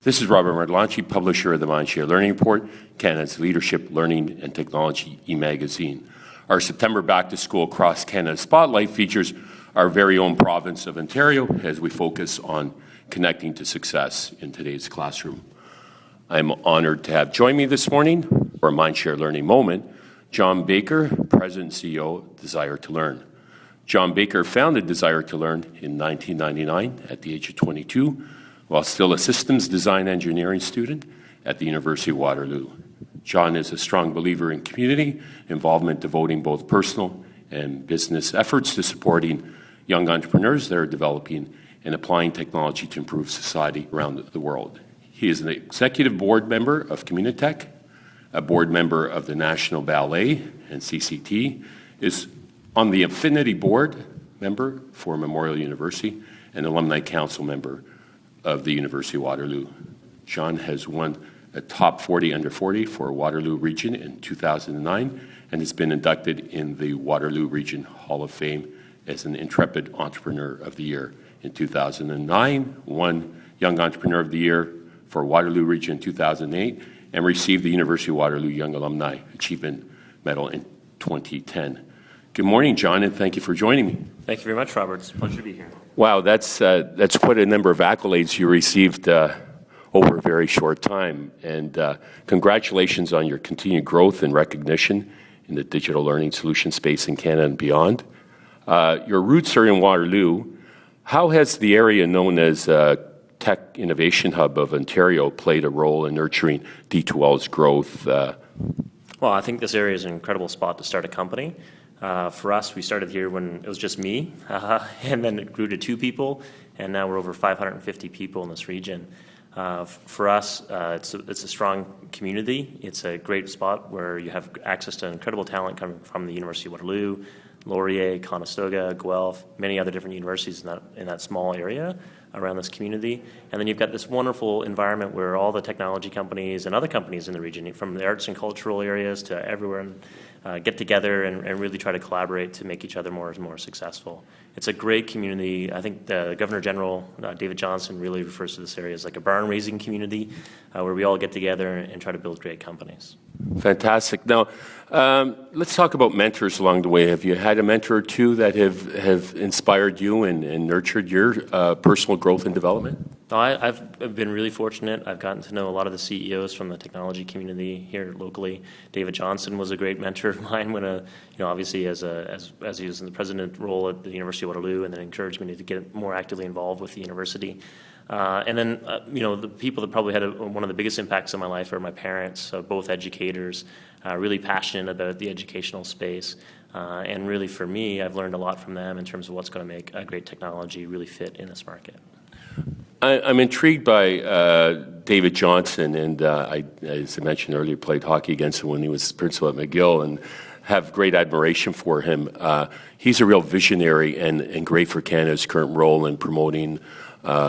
This is Robert Martellacci, publisher of the MindShare Learning Report, Canada's leadership, learning, and technology e-magazine. Our September Back to School Across Canada Spotlight features our very own province of Ontario as we focus on connecting to success in today's classroom. I'm honored to have join me this morning for a MindShare Learning Moment, John Baker, President and CEO of Desire2Learn. John Baker founded Desire2Learn in 1999 at the age of 22, while still a systems design engineering student at the University of Waterloo. John is a strong believer in community involvement, devoting both personal and business efforts to supporting young entrepreneurs that are developing and applying technology to improve society around the world. He is an executive board member of Communitech, a board member of the National Ballet and CCT, is on the Affinity Board member for Memorial University, and Alumni Council member of the University of Waterloo. John has won a top 40 under 40 for Waterloo Region in 2009 and has been inducted in the Waterloo Region Hall of Fame as an Intrepid Entrepreneur of the Year in 2009, won Young Entrepreneur of the Year for Waterloo Region in 2008, and received the University of Waterloo Young Alumni Achievement Medal in 2010. Good morning, John, and thank you for joining me. Thank you very much, Robert. It's a pleasure to be here. Wow, that's quite a number of accolades you received over a very short time. And congratulations on your continued growth and recognition in the digital learning solution space in Canada and beyond. Your roots are in Waterloo. How has the area known as Tech Innovation Hub of Ontario played a role in nurturing D2L's growth? Well, I think this area is an incredible spot to start a company. For us, we started here when it was just me, and then it grew to 2 people, and now we're over 550 people in this region. For us, it's a strong community. It's a great spot where you have access to incredible talent coming from the University of Waterloo, Laurier, Conestoga, Guelph, many other different universities in that small area around this community. And then you've got this wonderful environment where all the technology companies and other companies in the region, from the arts and cultural areas to everywhere, get together and really try to collaborate to make each other more and more successful. It's a great community. I think the Governor General, David Johnston, really refers to this area as like a barn-raising community where we all get together and try to build great companies. Fantastic. Now, let's talk about mentors along the way. Have you had a mentor or two that have inspired you and nurtured your personal growth and development? I've been really fortunate. I've gotten to know a lot of the CEOs from the technology community here locally. David Johnston was a great mentor of mine when, obviously as he was in the president role at the University of Waterloo, and then encouraged me to get more actively involved with the university. And then, the people that probably had one of the biggest impacts on my life are my parents, both educators, really passionate about the educational space. And really, for me, I've learned a lot from them in terms of what's going to make a great technology really fit in this market. I'm intrigued by David Johnston, and as I mentioned earlier, played hockey against him when he was principal at McGill, and have great admiration for him. He's a real visionary and great for Canada's current role in promoting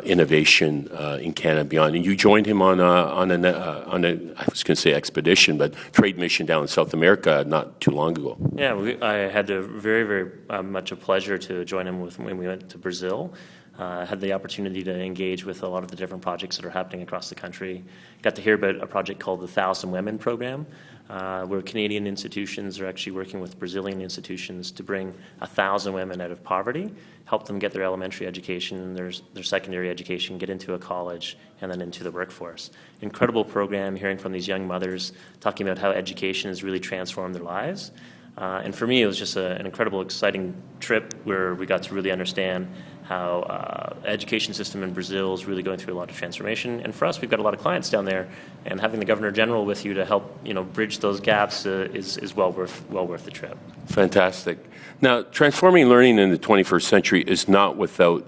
innovation in Canada and beyond. And you joined him on a I was going to say expedition, but trade mission down in South America not too long ago. Yeah, I had a very, very much a pleasure to join him when we went to Brazil. Had the opportunity to engage with a lot of the different projects that are happening across the country. Got to hear about a project called the 1,000 Women Program, where Canadian institutions are actually working with Brazilian institutions to bring 1,000 women out of poverty, help them get their elementary education, their secondary education, get into a college, and then into the workforce. Incredible program, hearing from these young mothers, talking about how education has really transformed their lives. And for me, it was just an incredible, exciting trip where we got to really understand how education system in Brazil is really going through a lot of transformation. And for us, we've got a lot of clients down there, and having the Governor General with you to help bridge those gaps is well worth the trip. Fantastic. Now, transforming learning in the 21st century is not without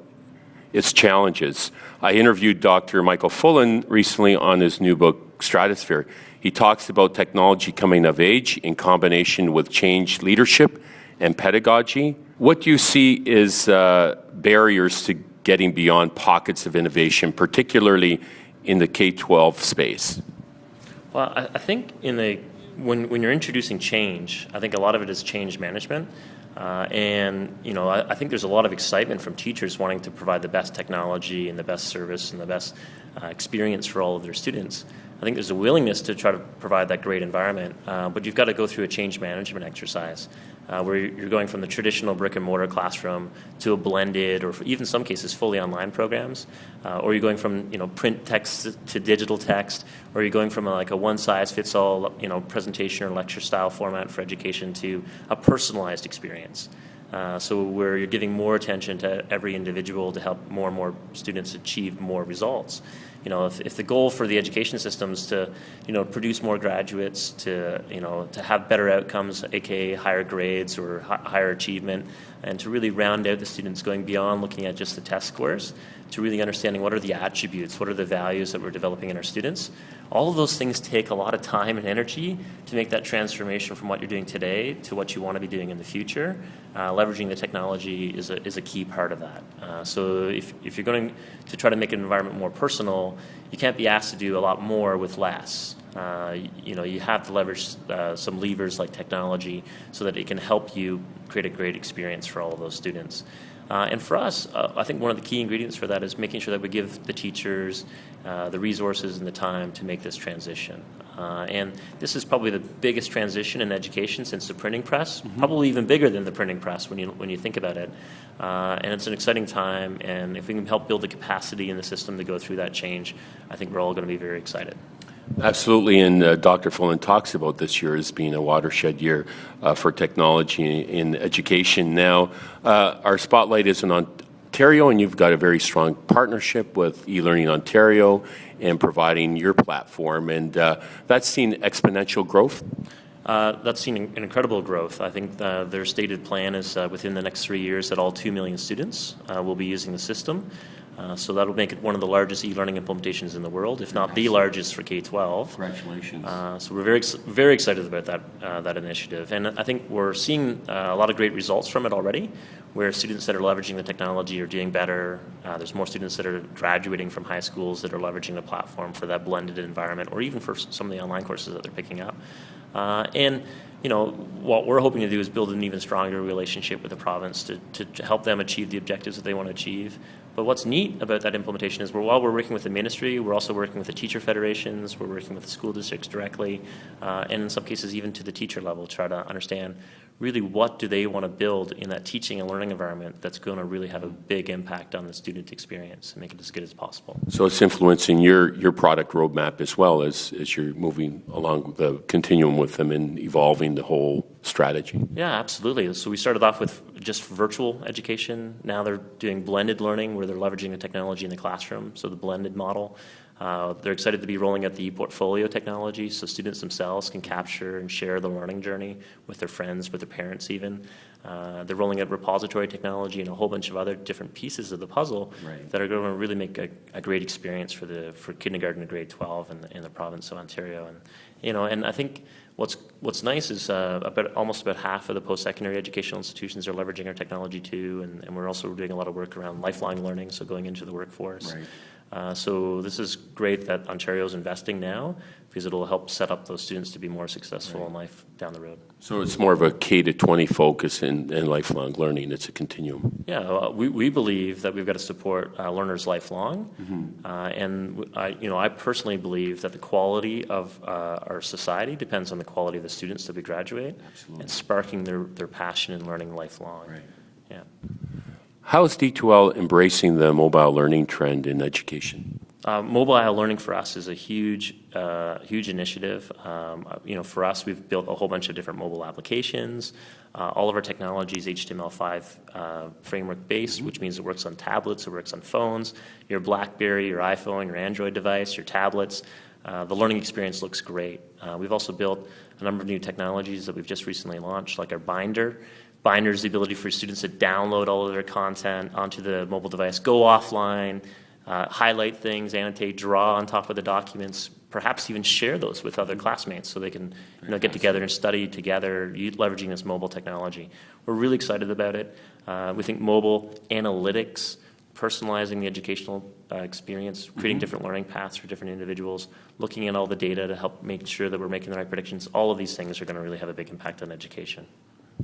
its challenges. I interviewed Dr. Michael Fullen recently on his new book, Stratosphere. He talks about technology coming of age in combination with change leadership and pedagogy. What do you see as barriers to getting beyond pockets of innovation, particularly in the K-12 space? Well, I think when you're introducing change, I think a lot of it is change management. I think there's a lot of excitement from teachers wanting to provide the best technology and the best service and the best experience for all of their students. I think there's a willingness to try to provide that great environment, but you've got to go through a change management exercise where you're going from the traditional brick and mortar classroom to a blended, or even some cases fully online programs, or you're going from print text to digital text, or you're going from a one size fits all presentation or lecture style format for education to a personalized experience. So where you're giving more attention to every individual to help more and more students achieve more results. If the goal for the education system is to, produce more graduates, to have better outcomes, aka higher grades or higher achievement, and to really round out the students going beyond looking at just the test scores, to really understanding what are the attributes, what are the values that we're developing in our students. All of those things take a lot of time and energy to make that transformation from what you're doing today to what you want to be doing in the future. Leveraging the technology is a key part of that. So if you're going to try to make an environment more personal, you can't be asked to do a lot more with less. You have to leverage some levers like technology so that it can help you create a great experience for all of those students. And for us, I think one of the key ingredients for that is making sure that we give the teachers the resources and the time to make this transition. And this is probably the biggest transition in education since the printing press, probably even bigger than the printing press when you think about it. And it's an exciting time, and if we can help build the capacity in the system to go through that change, I think we're all going to be very excited. Absolutely, and Dr. Fullen talks about this year as being a watershed year for technology in education. Now, our spotlight is in Ontario, and you've got a very strong partnership with eLearning Ontario and providing your platform, and that's seen exponential growth. That's seen an incredible growth. I think their stated plan is within the next 3 years that all 2 million students will be using the system. So that'll make it one of the largest e-learning implementations in the world, if not the largest for K-12. Congratulations. So we're very excited about that initiative. And I think we're seeing a lot of great results from it already, where students that are leveraging the technology are doing better. There's more students that are graduating from high schools that are leveraging the platform for that blended environment, or even for some of the online courses that they're picking up. And what we're hoping to do is build an even stronger relationship with the province to help them achieve the objectives that they want to achieve. But what's neat about that implementation is while we're working with the ministry, we're also working with the teacher federations, we're working with the school districts directly, and in some cases even to the teacher level, try to understand really what do they want to build in that teaching and learning environment that's going to really have a big impact on the student experience and make it as good as possible. So it's influencing your product roadmap as well as you're moving along the continuum with them and evolving the whole strategy. Yeah, absolutely. So we started off with just virtual education. Now they're doing blended learning where they're leveraging the technology in the classroom, so the blended model. They're excited to be rolling out the e-portfolio technology so students themselves can capture and share the learning journey with their friends, with their parents even. They're rolling out repository technology and a whole bunch of other different pieces of the puzzle that are going to really make a great experience for kindergarten to grade 12 in the province of Ontario. And I think what's nice is almost about half of the post-secondary educational institutions are leveraging our technology too, and we're also doing a lot of work around lifelong learning, so going into the workforce. So this is great that Ontario's investing now because it'll help set up those students to be more successful in life down the road. So it's more of a K-20 focus in lifelong learning. It's a continuum. Yeah, we believe that we've got to support learners lifelong, and I personally believe that the quality of our society depends on the quality of the students that we graduate. Absolutely. And sparking their passion in learning lifelong. Yeah. How is D2L embracing the mobile learning trend in education? Mobile learning for us is a huge initiative. For us, we've built a whole bunch of different mobile applications. All of our technology is HTML5 framework based, which means it works on tablets, it works on phones, your BlackBerry, your iPhone, your Android device, your tablets. The learning experience looks great. We've also built a number of new technologies that we've just recently launched, like our binder. Binder is the ability for students to download all of their content onto the mobile device, go offline, highlight things, annotate, draw on top of the documents, perhaps even share those with other classmates so they can get together and study together leveraging this mobile technology. We're really excited about it. We think mobile analytics, personalizing the educational experience, creating different learning paths for different individuals, looking at all the data to help make sure that we're making the right predictions, all of these things are going to really have a big impact on education.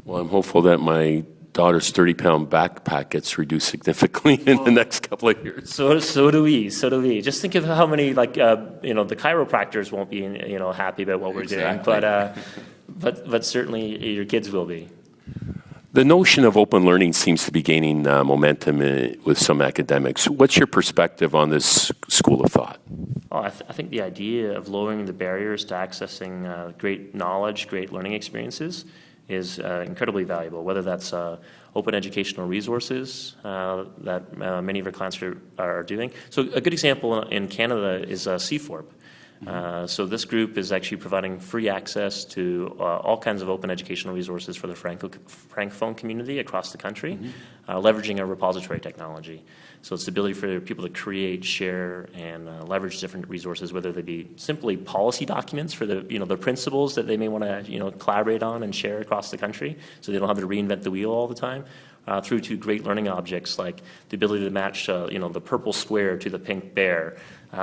Well, I'm hopeful that my daughter's 30-pound backpack gets reduced significantly in the next couple of years. So do we. Just think of how many, like, the chiropractors won't be, happy about what we're doing, but certainly your kids will be. The notion of open learning seems to be gaining momentum with some academics. What's your perspective on this school of thought? Oh, I think the idea of lowering the barriers to accessing great knowledge, great learning experiences is incredibly valuable, whether that's open educational resources that many of our clients are doing. So a good example in Canada is CFORP. So this group is actually providing free access to all kinds of open educational resources for the Francophone community across the country, leveraging a repository technology. So it's the ability for people to create, share, and leverage different resources, whether they be simply policy documents for the principles that they may want to collaborate on and share across the country, so they don't have to reinvent the wheel all the time. Through to great learning objects like the ability to match, the purple square to the pink bear,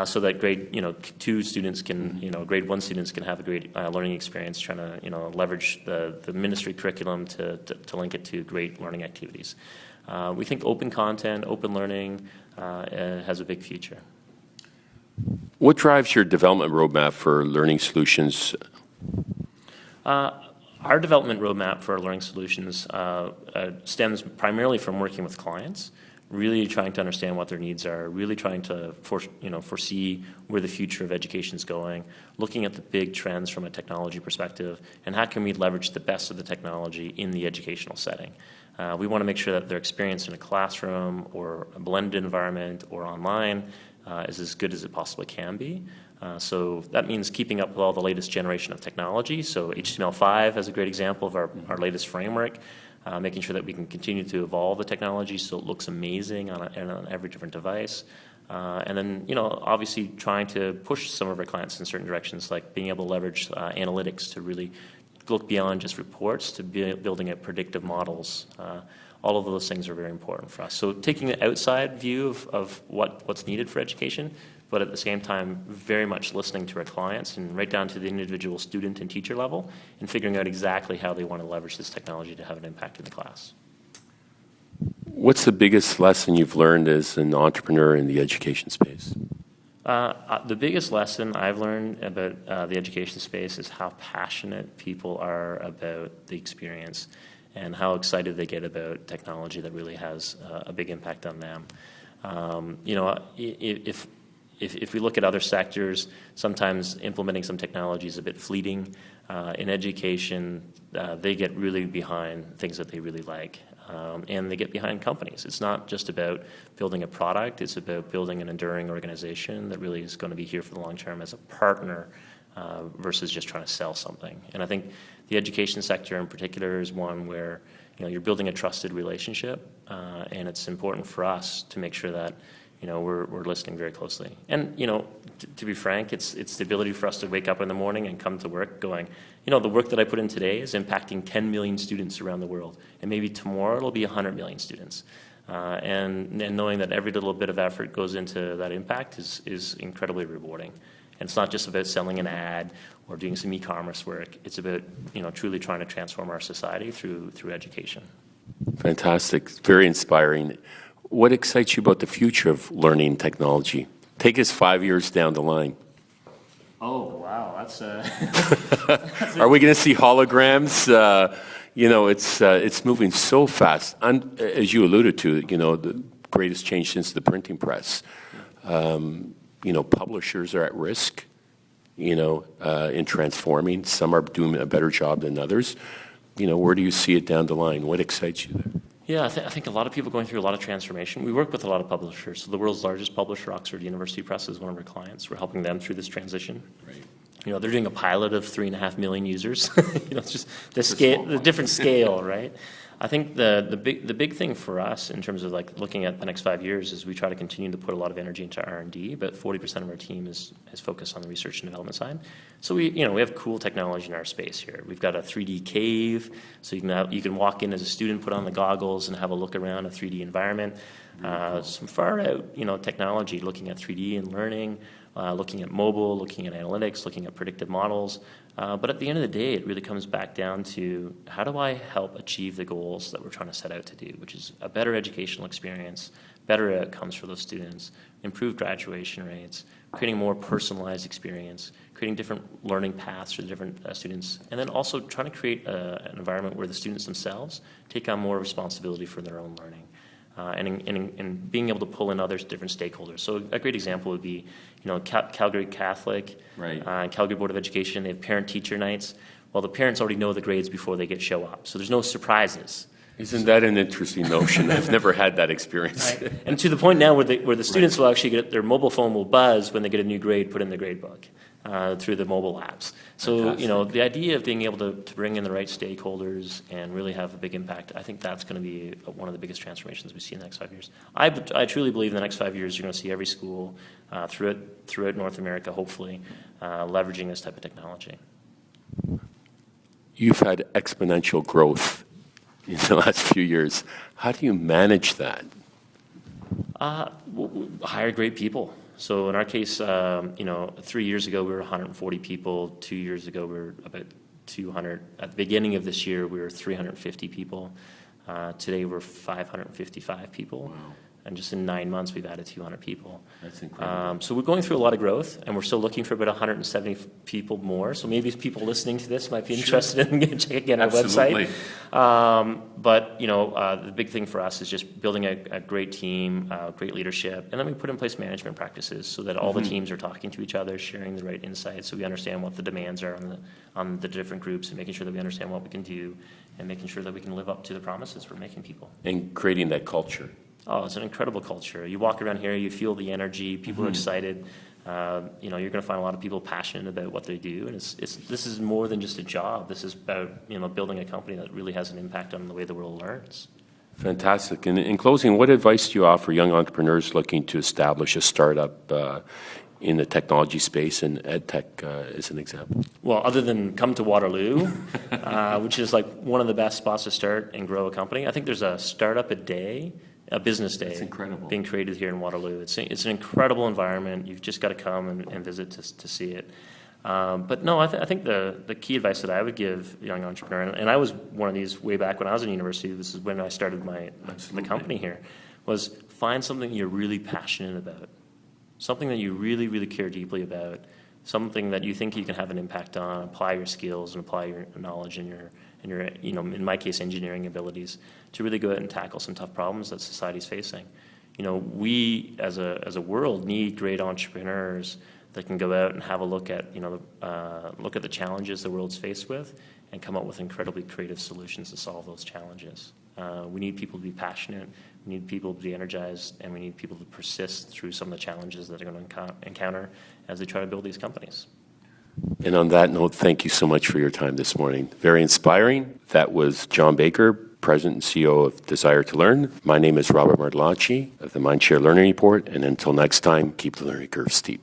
so that grade 2 students can, grade 1 students can have a great learning experience, trying to, leverage the ministry curriculum to link it to great learning activities. We think open content, open learning has a big future. What drives your development roadmap for learning solutions? Our development roadmap for our learning solutions stems primarily from working with clients, really trying to understand what their needs are, really trying to foresee where the future of education is going, looking at the big trends from a technology perspective, and how can we leverage the best of the technology in the educational setting. We want to make sure that their experience in a classroom or a blended environment or online is as good as it possibly can be. So that means keeping up with all the latest generation of technology. So HTML5 is a great example of our latest framework, making sure that we can continue to evolve the technology so it looks amazing on every different device. And then, obviously trying to push some of our clients in certain directions, like being able to leverage analytics to really look beyond just reports to building out predictive models. All of those things are very important for us. So taking the outside view of what's needed for education, but at the same time, very much listening to our clients and right down to the individual student and teacher level and figuring out exactly how they want to leverage this technology to have an impact in the class. What's the biggest lesson you've learned as an entrepreneur in the education space? The biggest lesson I've learned about the education space is how passionate people are about the experience and how excited they get about technology that really has a big impact on them. If we look at other sectors, sometimes implementing some technology is a bit fleeting. In education, they get really behind things that they really like, and they get behind companies. It's not just about building a product, it's about building an enduring organization that really is going to be here for the long term as a partner versus just trying to sell something. And I think the education sector in particular is one where you're building a trusted relationship, and it's important for us to make sure that we're listening very closely. And, to be frank, it's the ability for us to wake up in the morning and come to work going, the work that I put in today is impacting 10 million students around the world. And maybe tomorrow it'll be 100 million students. And knowing that every little bit of effort goes into that impact is incredibly rewarding. And it's not just about selling an ad or doing some e-commerce work. It's about, truly trying to transform our society through education. Fantastic. Very inspiring. What excites you about the future of learning technology? Take us 5 years down the line. Oh, wow. That's Are we going to see holograms? It's moving so fast. And as you alluded to, the greatest change since the printing press. Publishers are at risk, in transforming. Some are doing a better job than others. Where do you see it down the line? What excites you there? Yeah, I think a lot of people going through a lot of transformation. We work with a lot of publishers. So the world's largest publisher, Oxford University Press, is one of our clients. We're helping them through this transition. Right. They're doing a pilot of 3.5 million users. It's just the different scale, right? I think the big thing for us in terms of looking at the next 5 years is we try to continue to put a lot of energy into R&D, but 40% of our team is focused on the research and development side. So we have cool technology in our space here. We've got a 3D cave, so you can walk in as a student, put on the goggles, and have a look around a 3D environment. Some far out technology, looking at 3D and learning, looking at mobile, looking at analytics, looking at predictive models. But at the end of the day, it really comes back down to how do I help achieve the goals that we're trying to set out to do, which is a better educational experience, better outcomes for those students, improved graduation rates, creating a more personalized experience, creating different learning paths for the different students, and then also trying to create an environment where the students themselves take on more responsibility for their own learning. And being able to pull in other different stakeholders. So a great example would be, Calgary Catholic, Right. Calgary Board of Education, they have parent-teacher nights. Well, the parents already know the grades before they show up, so there's no surprises. Isn't that an interesting notion? I've never had that experience. Right. And to the point now where the students will actually get their mobile phone will buzz when they get a new grade put in the grade book through the mobile apps. So, the idea of being able to bring in the right stakeholders and really have a big impact, I think that's going to be one of the biggest transformations we see in the next 5 years. I truly believe in the next 5 years you're going to see every school throughout North America, hopefully, leveraging this type of technology. You've had exponential growth in the last few years. How do you manage that? Hire great people. So in our case, 3 years ago we were 140 people. 2 years ago we were about 200. At the beginning of this year we were 350 people. Today we're 555 people. Wow. And just in 9 months we've added 200 people. That's incredible. So we're going through a lot of growth, and we're still looking for about 170 people more. So maybe people listening to this might be interested in checking out our website. But the big thing for us is just building a great team, great leadership, and then we put in place management practices so that all the teams are talking to each other, sharing the right insights, so we understand what the demands are on the different groups, and making sure that we understand what we can do, and making sure that we can live up to the promises we're making people. And creating that culture. Oh, it's an incredible culture. You walk around here, you feel the energy. People are excited. You're going to find a lot of people passionate about what they do, and this is more than just a job. This is about building a company that really has an impact on the way the world learns. Fantastic. And in closing, what advice do you offer young entrepreneurs looking to establish a startup in the technology space, and EdTech is an example? Well, other than come to Waterloo, which is like one of the best spots to start and grow a company, I think there's a startup a business day. That's incredible. Being created here in Waterloo. It's an incredible environment. You've just got to come and visit to see it. But no, I think the key advice that I would give a young entrepreneur, and I was one of these way back when I was in university, this is when I started the company here, was find something you're really passionate about, something that you really, really care deeply about, something that you think you can have an impact on, apply your skills and apply your knowledge and your in my case, engineering abilities, to really go out and tackle some tough problems that society's facing. We as a world need great entrepreneurs that can go out and have a look at the challenges the world's faced with and come up with incredibly creative solutions to solve those challenges. We need people to be passionate, we need people to be energized, and we need people to persist through some of the challenges that they're going to encounter as they try to build these companies. And on that note, thank you so much for your time this morning. Very inspiring. That was John Baker, President and CEO of Desire2Learn. My name is Robert Martellacci of the MindShare Learning Report. And until next time, keep the learning curve steep.